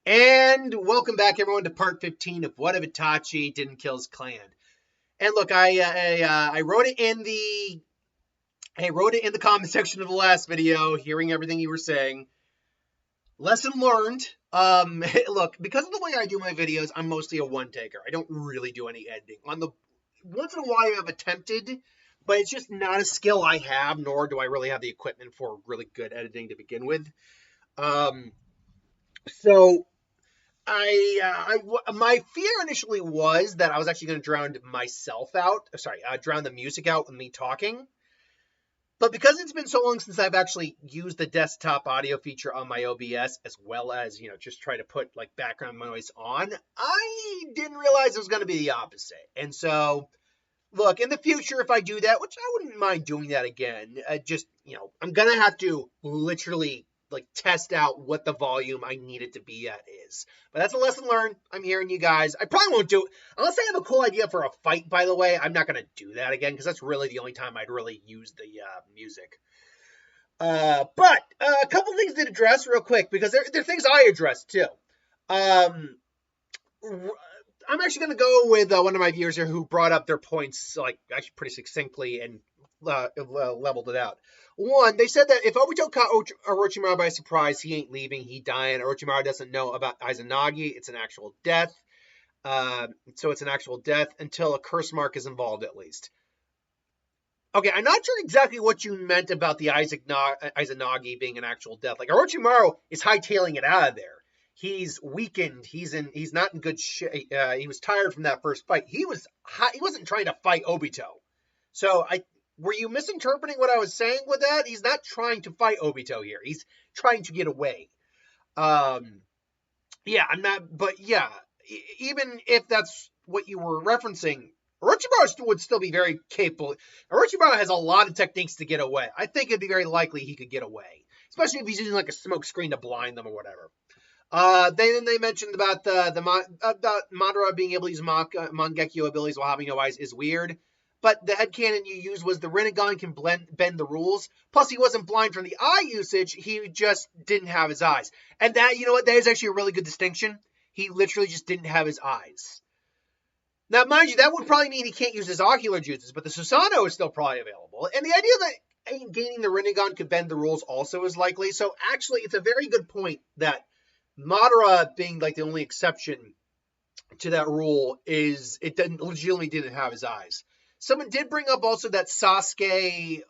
And welcome back, everyone, to part 15 of What If Itachi Didn't Kill His Clan. And look, I wrote it in the comment section of the last video, hearing everything you were saying. Lesson learned. Look, because of the way I do my videos, I'm mostly a one taker. I don't really do any editing. Once in a while, I've attempted, but it's just not a skill I have, nor do I really have the equipment for really good editing to begin with. So my fear initially was that I was actually going to drown myself out. Sorry, drown the music out with me talking. But because it's been so long since I've actually used the desktop audio feature on my OBS, as well as just try to put like background noise on, I didn't realize it was going to be the opposite. And so, look, in the future, if I do that, which I wouldn't mind doing that again, I'm going to have to literally like test out what the volume I need it to be at is. But that's a lesson learned. I'm hearing you guys. I probably won't do it unless I have a cool idea for a fight, by the way. I'm not going to do that again because that's really the only time I'd really use the music. But a couple things to address real quick because they're things I addressed too. I'm actually going to go with one of my viewers here who brought up their points like actually pretty succinctly and leveled it out. One, they said that if Obito caught Orochimaru by surprise, he ain't leaving, he dying. Orochimaru doesn't know about Izanagi. It's an actual death. So it's an actual death until a curse mark is involved at least. Okay, I'm not sure exactly what you meant about the Izanagi being an actual death. Like Orochimaru is hightailing it out of there. He's weakened. He's not in good shape. He was tired from that first fight. He wasn't trying to fight Obito. So were you misinterpreting what I was saying with that? He's not trying to fight Obito here. He's trying to get away. Yeah, I'm not, but yeah, even if that's what you were referencing, Orochimaru would still be very capable. Orochimaru has a lot of techniques to get away. I think it'd be very likely he could get away, especially if he's using like a smoke screen to blind them or whatever. They mentioned about about Madara being able to use Mangekyo abilities while having no eyes is weird. But the headcanon you used was the Rinnegan can bend the rules. Plus, he wasn't blind from the eye usage. He just didn't have his eyes. And that, you know what, that is actually a really good distinction. He literally just didn't have his eyes. Now, mind you, that would probably mean he can't use his ocular jutsus, but the Susanoo is still probably available. And the idea that gaining the Rinnegan could bend the rules also is likely. So actually, it's a very good point that Madara being like the only exception to that rule is it legitimately didn't have his eyes. Someone did bring up also that Sasuke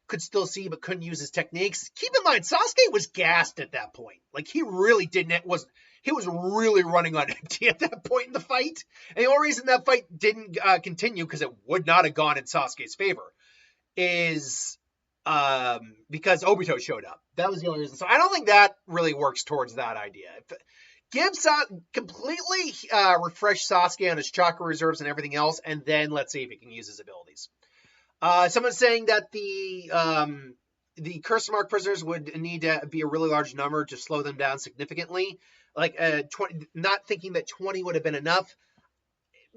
could still see but couldn't use his techniques. Keep in mind, Sasuke was gassed at that point. Like he really he was really running on empty at that point in the fight. And the only reason that fight didn't continue, because it would not have gone in Sasuke's favor, is because Obito showed up. That was the only reason. So I don't think that really works towards that idea. Completely refresh Sasuke on his chakra reserves and everything else, and then let's see if he can use his abilities. Someone's saying that the curse mark prisoners would need to be a really large number to slow them down significantly. Like 20, not thinking that 20 would have been enough.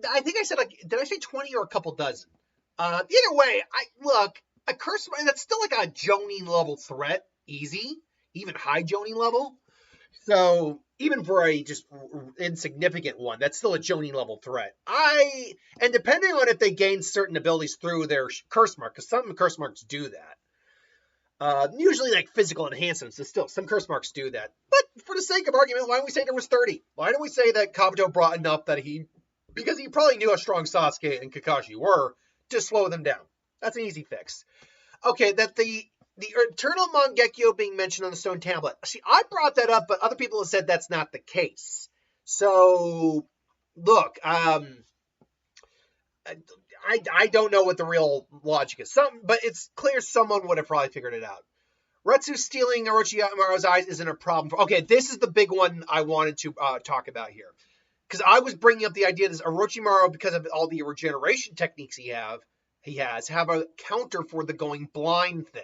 I think I said did I say 20 or a couple dozen? Either way, a curse mark that's still like a Jonin level threat, easy, even high Jonin level. So even for a just insignificant one, that's still a Jonin level threat. And depending on if they gain certain abilities through their curse mark, because some curse marks do that. Usually like physical enhancements, but still some curse marks do that. But for the sake of argument, why don't we say there was 30? Why don't we say that Kabuto brought enough that because he probably knew how strong Sasuke and Kakashi were, to slow them down. That's an easy fix. Okay, that the eternal Mangekyo being mentioned on the stone tablet. See, I brought that up, but other people have said that's not the case. So, look, I don't know what the real logic is. But it's clear someone would have probably figured it out. Retsu stealing Orochimaru's eyes isn't a problem. Okay, this is the big one I wanted to talk about here. Because I was bringing up the idea that Orochimaru, because of all the regeneration techniques he has a counter for the going blind thing.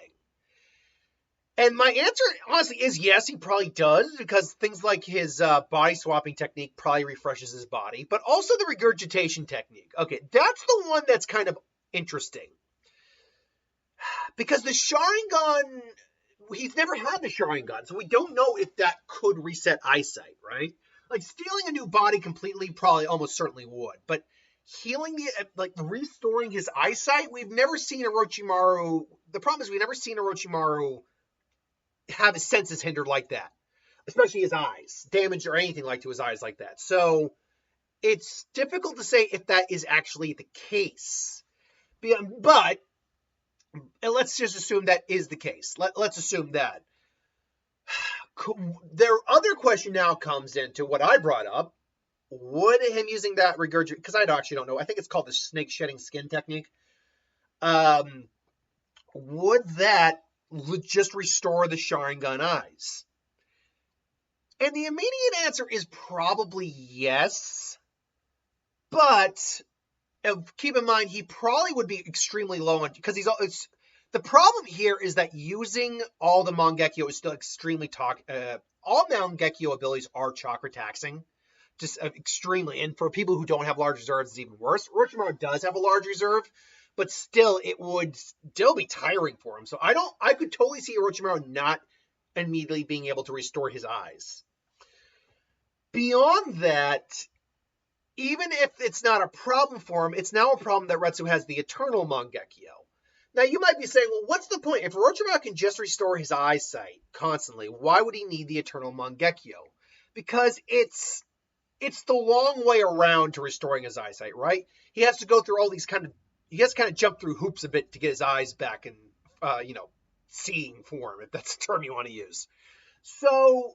And my answer, honestly, is yes, he probably does, because things like his body swapping technique probably refreshes his body, but also the regurgitation technique. Okay, that's the one that's kind of interesting. Because the Sharingan he's never had the Sharingan, so we don't know if that could reset eyesight, right? Like stealing a new body completely probably almost certainly would, but healing like restoring his eyesight, we've never seen Orochimaru. The problem is we've never seen Orochimaru have his senses hindered like that, especially his eyes, damage or anything like to his eyes like that. So it's difficult to say if that is actually the case. But let's just assume that is the case. Let's assume that. Their other question now comes into what I brought up. Would him using that regurgitate, because I actually don't know, I think it's called the snake shedding skin technique. Would that just restore the Sharingan eyes? And the immediate answer is probably yes. But keep in mind, he probably would be extremely low on, because the problem here is that using all the Mangekyo is still extremely all Mangekyo abilities are chakra taxing, just extremely. And for people who don't have large reserves, it's even worse. Orochimaru does have a large reserve, but still, it would still be tiring for him. So I could totally see Orochimaru not immediately being able to restore his eyes. Beyond that, even if it's not a problem for him, it's now a problem that Retsu has the eternal Mangekyo. Now, you might be saying, well, what's the point? If Orochimaru can just restore his eyesight constantly, why would he need the eternal Mangekyo? Because it's the long way around to restoring his eyesight, right? He has to go through all these he has to kind of jump through hoops a bit to get his eyes back in, seeing form, if that's the term you want to use. So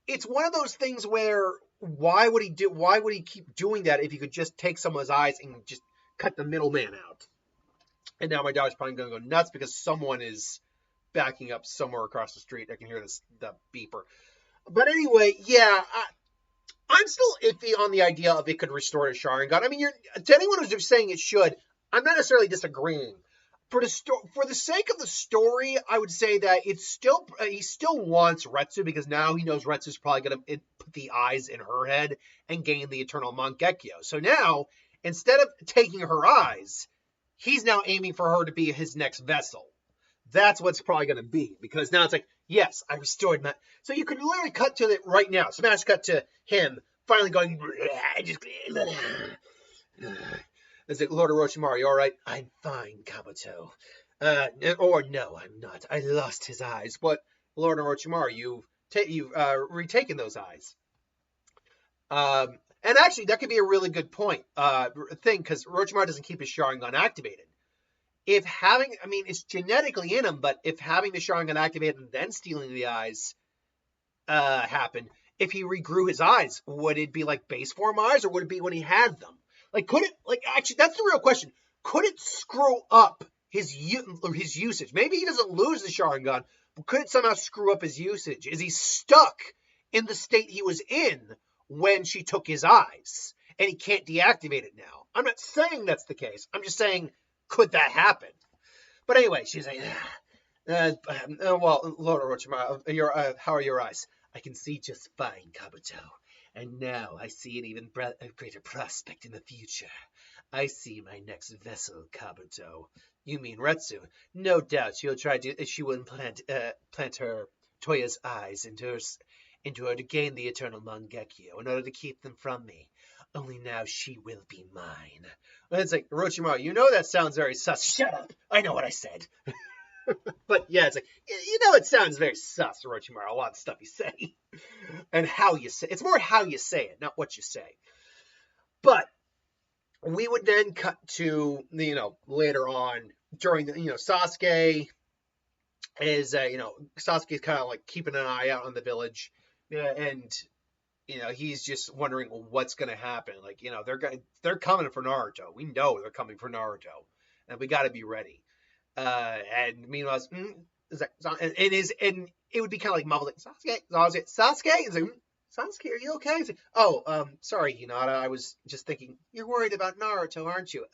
it's one of those things where why would he keep doing that if he could just take some of his eyes and just cut the middleman out? And now my dog's probably going to go nuts because someone is backing up somewhere across the street. I can hear the beeper. But anyway, yeah, I'm still iffy on the idea of it could restore his Sharingan. I mean, to anyone who's saying it should, I'm not necessarily disagreeing. For the sake of the story, I would say that he still wants Retsu, because now he knows Retsu's probably going to put the eyes in her head and gain the eternal Mangekyo. So now, instead of taking her eyes, he's now aiming for her to be his next vessel. That's what's probably going to be, because now it's like, yes, I restored my... So you could literally cut to it right now. Smash cut to him finally going... Is it Lord Orochimaru, you all right? I'm fine, Kabuto. Or no, I'm not. I lost his eyes. But Lord Orochimaru, you've retaken those eyes. And actually, that could be a really good thing, because Orochimaru doesn't keep his Sharingan activated. It's genetically in him, but if having the Sharingan activated and then stealing the eyes happened, if he regrew his eyes, would it be like base form eyes, or would it be when he had them? Actually, that's the real question. Could it screw up his usage? Maybe he doesn't lose the Sharingan, but could it somehow screw up his usage? Is he stuck in the state he was in when she took his eyes, and he can't deactivate it now? I'm not saying that's the case. I'm just saying, could that happen? But anyway, she's like, well, Lord Orochimaru, how are your eyes? I can see just fine, Kabuto. And now I see an even greater prospect in the future. I see my next vessel, Kabuto. You mean Retsu? No doubt she will implant her Toya's eyes into her to gain the eternal Mangekyo in order to keep them from me. Only now she will be mine. And it's like, Orochimaru, you know that sounds very sus. Shut up! I know what I said. But yeah, it's like, it sounds very sus, Orochimaru, a lot of stuff you say. And how you say it. It's more how you say it, not what you say. But we would then cut to, later on during the, Sasuke is, Sasuke's kind of like keeping an eye out on the village. And, he's just wondering what's going to happen. Like, they're coming for Naruto. We know they're coming for Naruto. And we got to be ready. And meanwhile, and it would be kind of like mumbling, Sasuke. It's like, Sasuke, are you okay? It's like, sorry, Hinata. I was just thinking, you're worried about Naruto, aren't you?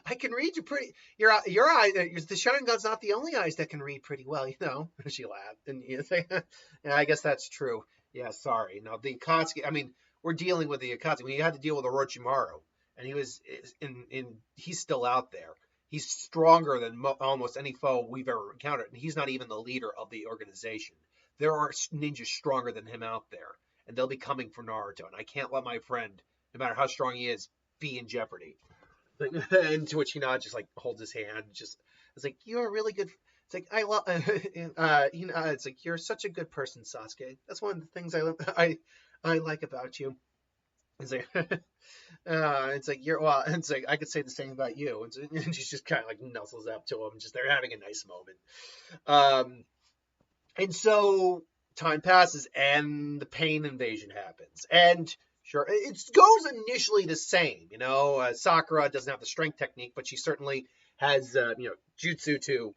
I can read you pretty. Your eye, the Sharingan's not the only eyes that can read pretty well, She laughed, and yeah, I guess that's true. Yeah, sorry. No, the Akatsuki. We're dealing with the Akatsuki. We had to deal with Orochimaru, and he was he's still out there. He's stronger than almost any foe we've ever encountered, and he's not even the leader of the organization. There are ninjas stronger than him out there, and they'll be coming for Naruto, and I can't let my friend, no matter how strong he is, be in jeopardy. And to which just like holds his hand, just it's like you're a really good. It's like I love, it's like you're such a good person, Sasuke. That's one of the things I like about you. It's like, it's like you're well. It's like I could say the same about you. And she's just kind of like nuzzles up to him. Just they're having a nice moment. And so time passes, and the pain invasion happens, and sure, it goes initially the same. Sakura doesn't have the strength technique, but she certainly has, jutsu to,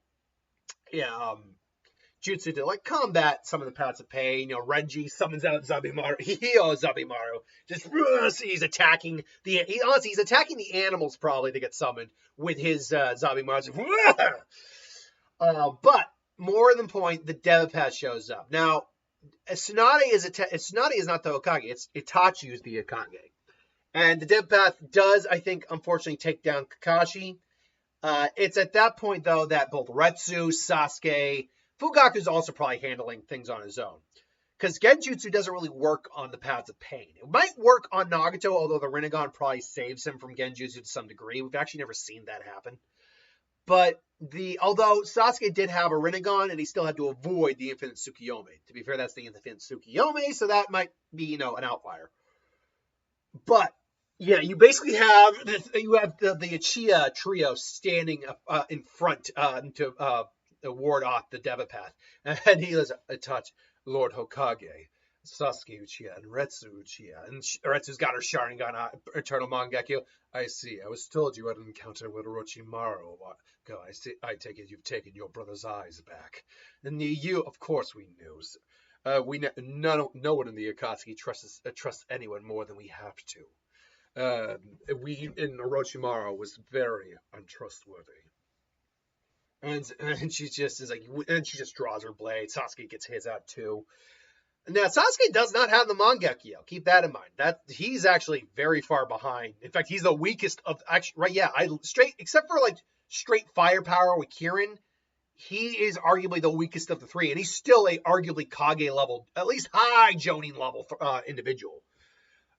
jutsu to like combat some of the paths of pain. Renji summons out Zabimaru. Zabimaru. Just he's attacking he's attacking the animals probably to get summoned with his Zabimaru. But more than point, the Devapath shows up. Now, Tsunade is not the Hokage. It's Itachi who's the Hokage. And the Devapath does, I think, unfortunately take down Kakashi. It's at that point, though, that both Retsu, Sasuke, Fugaku's also probably handling things on his own. Because Genjutsu doesn't really work on the paths of pain. It might work on Nagato, although the Rinnegan probably saves him from Genjutsu to some degree. We've actually never seen that happen. But although Sasuke did have a Rinnegan, and he still had to avoid the Infinite Tsukuyomi. To be fair, that's the Infinite Tsukuyomi, so that might be, an outlier. But yeah, you basically have the Uchiha trio standing in front to ward off the Devapath, and he was Itachi, Lord Hokage, Sasuke Uchiha, and Retsu Uchiha, and Retsu's got her Sharingan, Eternal Mangekyo. I see. I was told you had an encounter with Orochimaru. I take it you've taken your brother's eyes back. And you, of course, we knew. No one in the Akatsuki trusts anyone more than we have to. Orochimaru was very untrustworthy. And she just is like, and she just draws her blade. Sasuke gets his out too. Now, Sasuke does not have the Mangekyo. Keep that in mind. That he's actually very far behind. In fact, he's the weakest of actually. Right? Yeah, except for like straight firepower with Kirin, he is arguably the weakest of the three, and he's still a arguably Kage level, at least high Jonin level individual.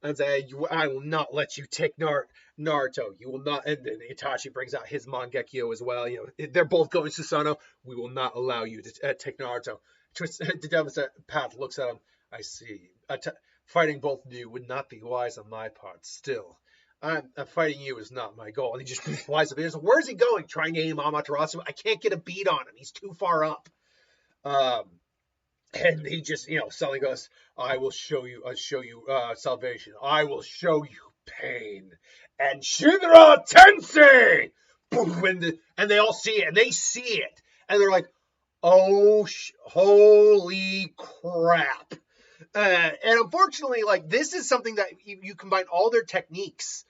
And say, I will not let you take Naruto. You will not. And then Itachi brings out his Mangekyo as well. They're both going Susanoo. We will not allow you to take Naruto. The Devapath looks at him. I see. Fighting both of you would not be wise on my part. Still, fighting you is not my goal. And he just flies up. Where's he going? Trying to aim Amaterasu. I can't get a beat on him. He's too far up. And he just, suddenly goes, I will show you salvation. I will show you pain. And Shinra Tensei! Boom, and they all see it, and they see it. And they're like, oh, holy crap. And unfortunately, like, this is something that you combine all their techniques.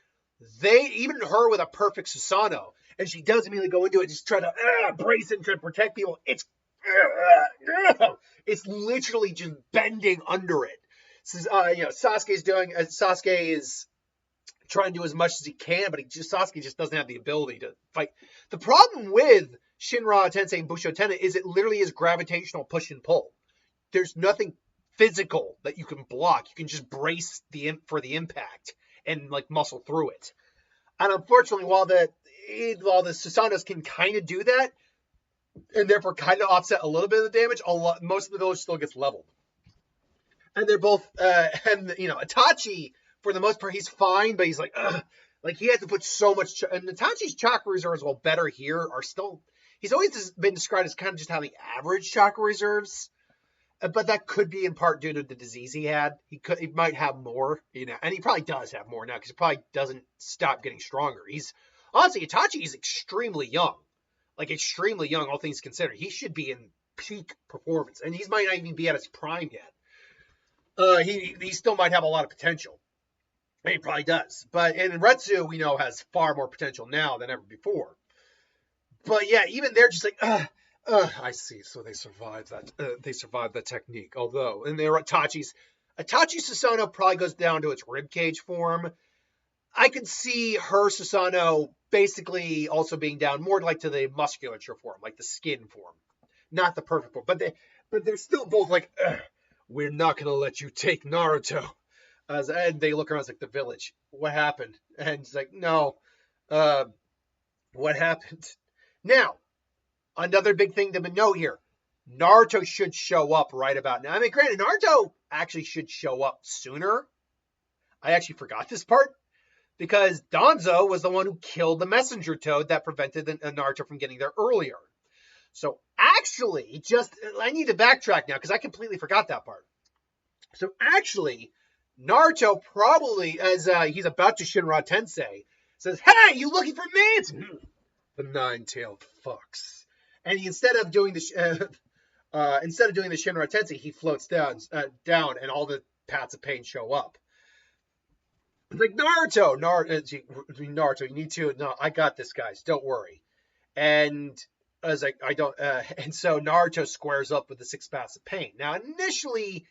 Even her with a perfect Susanoo, and she does immediately go into it, just try to brace and try to protect people. It's literally just bending under it. Sasuke is trying to do as much as he can, but Sasuke just doesn't have the ability to fight. The problem with Shinra Tensei and Busho Tenen is it literally is gravitational push and pull. There's nothing physical that you can block. You can just brace for the impact and like muscle through it. And unfortunately, while the Susanoo's can kind of do that, and therefore kind of offset a little bit of the damage, most of the village still gets leveled. And they're both, Itachi, for the most part, he's fine, but he's like, ugh. Like, he had to put so much, and Itachi's chakra reserves, while better here, are still, he's always been described as kind of just having average chakra reserves, but that could be in part due to the disease he had. He might have more, and he probably does have more now, because he probably doesn't stop getting stronger. Honestly, Itachi is extremely young. Like, extremely young, all things considered. He should be in peak performance, and he might not even be at his prime yet. He still might have a lot of potential. And he probably does. And Retsu, we know, has far more potential now than ever before. But yeah, even they're just like, I see. So they survived that. They survived that technique. Although, and they're Itachi's Susanoo probably goes down to its ribcage form. I could see her Susanoo basically also being down more like to the musculature form, like the skin form, not the perfect form. But they're still both like, we're not gonna let you take Naruto. And they look around, it's like the village. What happened? And it's like, no. Uh, what happened? Now, another big thing to note here. Naruto should show up right about now. I mean, granted, Naruto actually should show up sooner. I actually forgot this part because Danzo was the one who killed the messenger toad that prevented Naruto from getting there earlier. So actually, I need to backtrack now because I completely forgot that part. So actually, Naruto probably, as he's about to Shinra Tensei, says, "Hey, you looking for me?" It's the nine-tailed fox. And instead of doing the Shinra Tensei, he floats down, and all the paths of pain show up. It's like Naruto, you need to. No, I got this, guys. Don't worry. And I was like, I don't. And so Naruto squares up with the six paths of pain. Now, admittedly,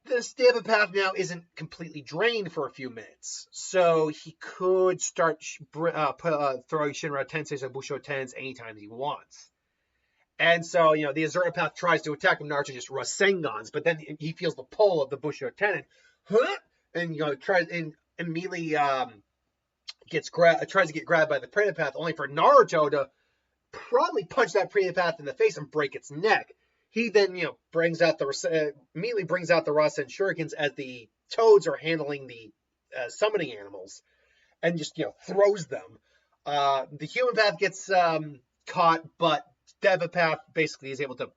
the stamina path now isn't completely drained for a few minutes, so he could start throwing Shinra Tensei's and Busho Tens anytime he wants. And so, the Azura path tries to attack him. Naruto just Rasengans, but then he feels the pull of the Busho Ten, and tries and immediately tries to get grabbed by the Prana path, only for Naruto to probably punch that Prana path in the face and break its neck. He then, immediately brings out the Rasen Shurikens as the toads are handling the summoning animals, and just throws them. The human path gets caught, but Deva path basically is able to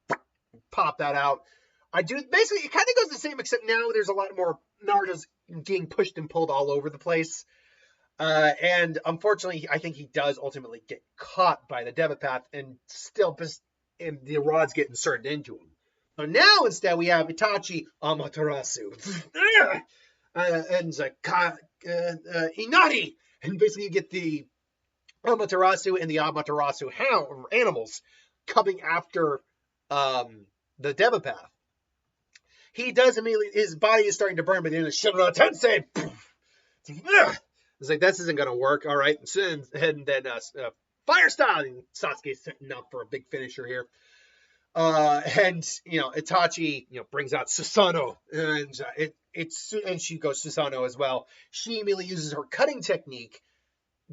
pop that out. Basically, it kind of goes the same, except now there's a lot more Naruto's getting pushed and pulled all over the place. And unfortunately, I think he does ultimately get caught by the Deva path and and the rods get inserted into him. So now instead we have Itachi Amaterasu and Inari, and basically you get the Amaterasu and the Amaterasu animals coming after the Deva path. He does immediately, his body is starting to burn, but then the Shinra Tensei, it's like, this isn't going to work, all right. And then Fire Style, and Sasuke's setting up for a big finisher here. And Itachi, brings out Susanoo, and she goes Susanoo as well. She immediately uses her cutting technique.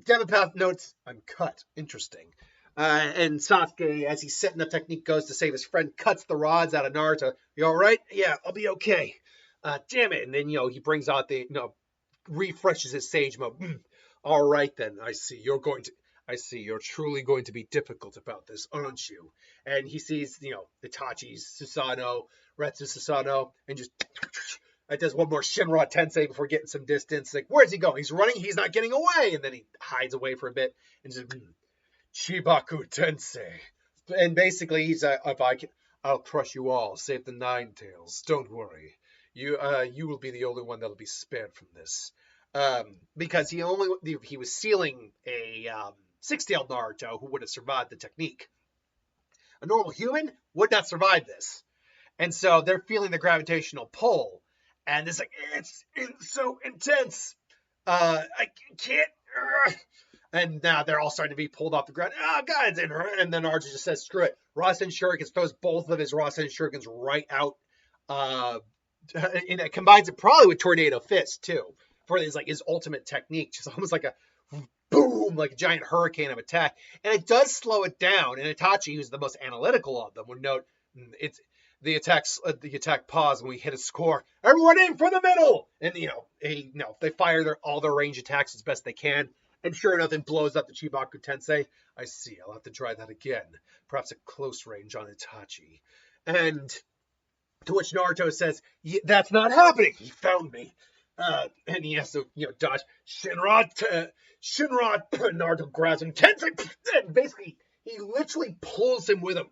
Devapath notes, "I'm cut." Interesting. And Sasuke, as he's setting the technique, goes to save his friend, cuts the rods out of Naruto. "You all right?" "Yeah, I'll be okay." Damn it. And then, he brings out refreshes his sage mode. "All right, then. I see you're truly going to be difficult about this, aren't you?" And he sees, Itachi's Susanoo, Retsu Susanoo, and just it does one more Shinra Tensei before getting some distance. Like, where's he going? He's running. He's not getting away. And then he hides away for a bit and just Chibaku Tensei. And basically, he's I'll crush you all. Save the Nine Tails. Don't worry. You will be the only one that'll be spared from this. Because he was sealing a six-tailed Naruto who would have survived the technique. A normal human would not survive this. And so they're feeling the gravitational pull. And it's like, it's so intense. I can't. And now they're all starting to be pulled off the ground. "Oh, God." And then Naruto just says, "Screw it." Rasen Shurikens, throws both of his Rasen Shurikens right out. And it combines it probably with Tornado Fist, too. For his ultimate technique. Just almost like a boom, like a giant hurricane of attack. And it does slow it down. And Itachi, who's the most analytical of them, would note the attack paused when we hit a score. "Everyone aim for the middle!" And they fire all their range attacks as best they can. And sure enough, it blows up the Chibaku Tensei. "I see. I'll have to try that again. Perhaps at close range on Itachi." And to which Naruto says, "That's not happening. He found me." And he has to, dodge. Shinra, Naruto grabs him. Tensei, and basically, he literally pulls him with him.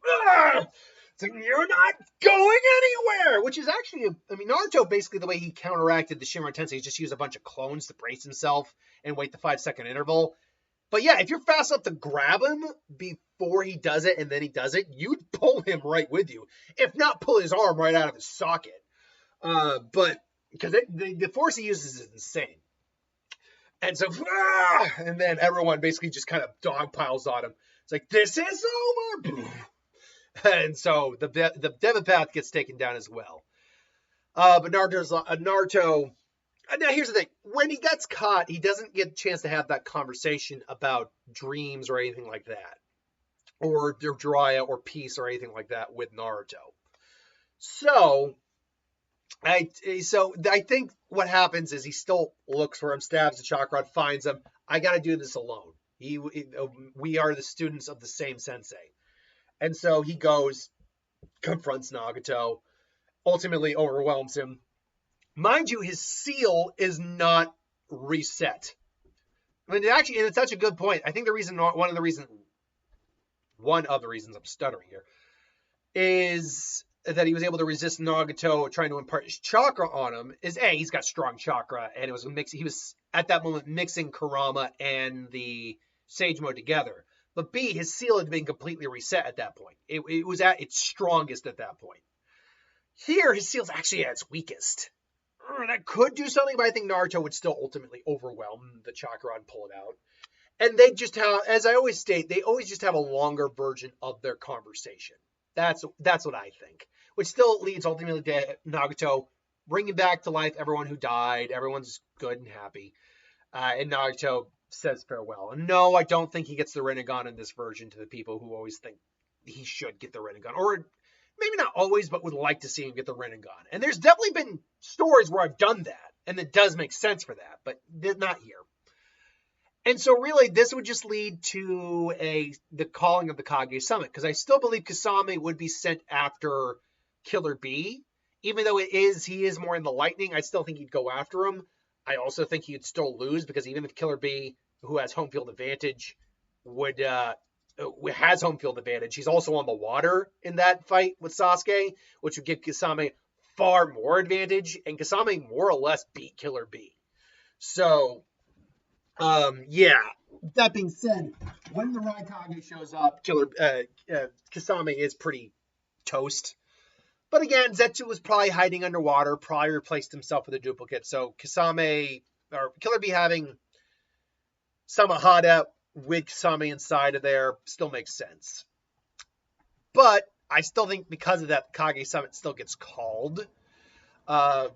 So "You're not going anywhere," which is actually, Naruto, basically the way he counteracted the Shinra Tensei is just use a bunch of clones to brace himself and wait the 5-second interval. But yeah, if you're fast enough to grab him before he does it and then he does it, you'd pull him right with you. If not, pull his arm right out of his socket. But because the force he uses is insane. And so, and then everyone basically just kind of dog piles on him. It's like, this is over. And so the Devapath gets taken down as well. But Naruto. Now here's the thing: when he gets caught, he doesn't get a chance to have that conversation about dreams or anything like that, or Jiraiya or peace or anything like that with Naruto. So I think what happens is he still looks for him, stabs the chakra, finds him. I got to do this alone. We are the students of the same sensei, and so he goes, confronts Nagato, ultimately overwhelms him. Mind you, his seal is not reset. I mean, actually, it's such a good point. I think one of the reasons I'm stuttering here is that he was able to resist Nagato trying to impart his chakra on him. Is A, he's got strong chakra, and it was he was at that moment mixing Kurama and the Sage Mode together. But B, his seal had been completely reset at that point. It was at its strongest at that point. Here, his seal's actually at its weakest. That could do something, but I think Naruto would still ultimately overwhelm the chakra and pull it out. And they just have, as I always state, they always just have a longer version of their conversation. That's what I think. Which still leads ultimately to Nagato bringing back to life everyone who died. Everyone's good and happy. And Nagato says farewell. And no, I don't think he gets the Rinnegan in this version to the people who always think he should get the Rinnegan. Or maybe not always, but would like to see him get the Rinnegan. And there's definitely been stories where I've done that. And it does make sense for that. But not here. And so really, this would just lead to the calling of the Kage Summit. Because I still believe Kasame would be sent after Killer Bee. Even though he is more in the lightning, I still think he'd go after him. I also think he'd still lose, because even if Killer Bee, who has home field advantage, has home field advantage, he's also on the water in that fight with Sasuke, which would give Kasame far more advantage. And Kasame more or less beat Killer Bee. So, yeah. That being said, when the Raikage shows up, Kasame is pretty toast. But again, Zetsu was probably hiding underwater, probably replaced himself with a duplicate. So Kasame, or Killer Bee having Samahada with Kasame inside of there still makes sense. But I still think because of that, Kage Summit still gets called. And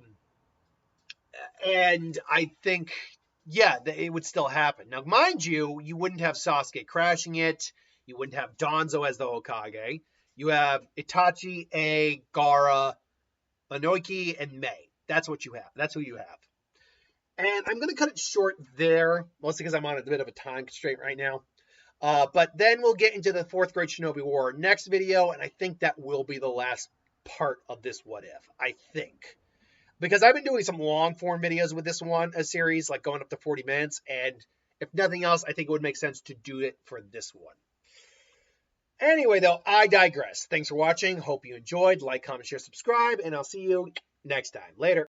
I think, yeah, it would still happen. Now, mind you, you wouldn't have Sasuke crashing it. You wouldn't have Danzo as the Hokage. You have Itachi, Gaara, Inoki, and Mei. That's what you have. That's who you have. And I'm going to cut it short there, mostly because I'm on a bit of a time constraint right now. But then we'll get into the 4th grade Shinobi War next video, and I think that will be the last part of this What If, I think. Because I've been doing some long-form videos with this a series, like going up to 40 minutes, and if nothing else, I think it would make sense to do it for this one. Anyway, though, I digress. Thanks for watching. Hope you enjoyed. Like, comment, share, subscribe, and I'll see you next time. Later.